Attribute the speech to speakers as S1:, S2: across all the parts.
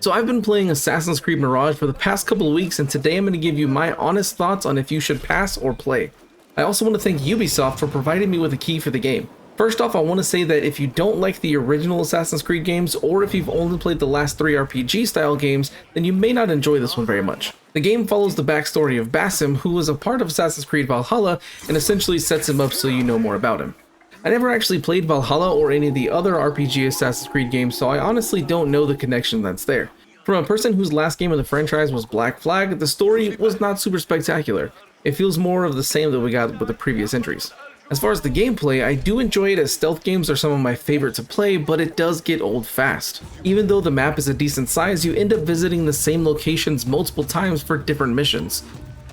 S1: So I've been playing Assassin's Creed Mirage for the past couple of weeks, and today I'm going to give you my honest thoughts on if you should pass or play. I also want to thank Ubisoft for providing me with a key for the game. First off, I want to say that if you don't like the original Assassin's Creed games, or if you've only played the last 3 RPG style games, then you may not enjoy this one very much. The game follows the backstory of Basim, who was a part of Assassin's Creed Valhalla, and essentially sets him up so you know more about him. I never actually played Valhalla or any of the other RPG Assassin's Creed games, so I honestly don't know the connection that's there. From a person whose last game of the franchise was Black Flag, the story was not super spectacular. It feels more of the same that we got with the previous entries. As far as the gameplay, I do enjoy it, as stealth games are some of my favorite to play, but it does get old fast. Even though the map is a decent size, you end up visiting the same locations multiple times for different missions.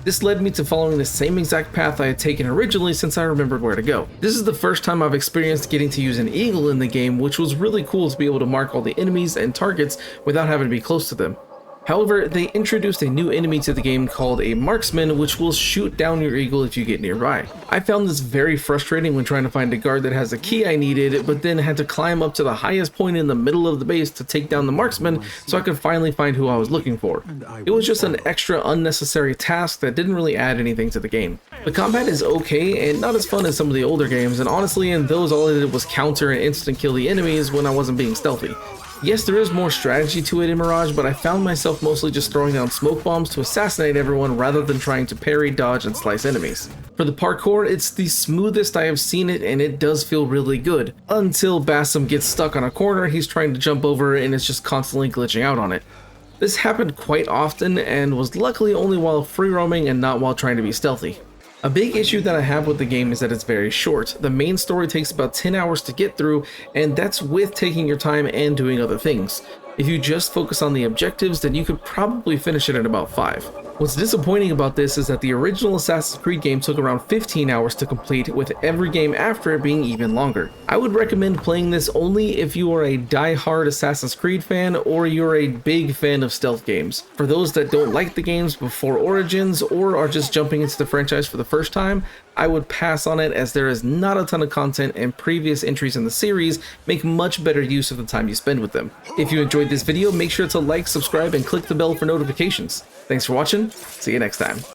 S1: This led me to following the same exact path I had taken originally since I remembered where to go. This is the first time I've experienced getting to use an eagle in the game, which was really cool to be able to mark all the enemies and targets without having to be close to them. However, they introduced a new enemy to the game called a marksman, which will shoot down your eagle if you get nearby. I found this very frustrating when trying to find a guard that has the key I needed, but then had to climb up to the highest point in the middle of the base to take down the marksman so I could finally find who I was looking for. It was just an extra unnecessary task that didn't really add anything to the game. The combat is okay and not as fun as some of the older games, and honestly in those all I did was counter and instant kill the enemies when I wasn't being stealthy. Yes, there is more strategy to it in Mirage, but I found myself mostly just throwing down smoke bombs to assassinate everyone rather than trying to parry, dodge, and slice enemies. For the parkour, it's the smoothest I have seen it, and it does feel really good. Until Basim gets stuck on a corner, he's trying to jump over and it's just constantly glitching out on it. This happened quite often and was luckily only while free roaming and not while trying to be stealthy. A big issue that I have with the game is that it's very short. The main story takes about 10 hours to get through, and that's with taking your time and doing other things. If you just focus on the objectives, then you could probably finish it in about 5. What's disappointing about this is that the original Assassin's Creed game took around 15 hours to complete, with every game after it being even longer. I would recommend playing this only if you are a die-hard Assassin's Creed fan or you're a big fan of stealth games. For those that don't like the games before Origins or are just jumping into the franchise for the first time, I would pass on it, as there is not a ton of content and previous entries in the series make much better use of the time you spend with them. If you enjoyed this video, make sure to like, subscribe, and click the bell for notifications. Thanks for watching. See you next time.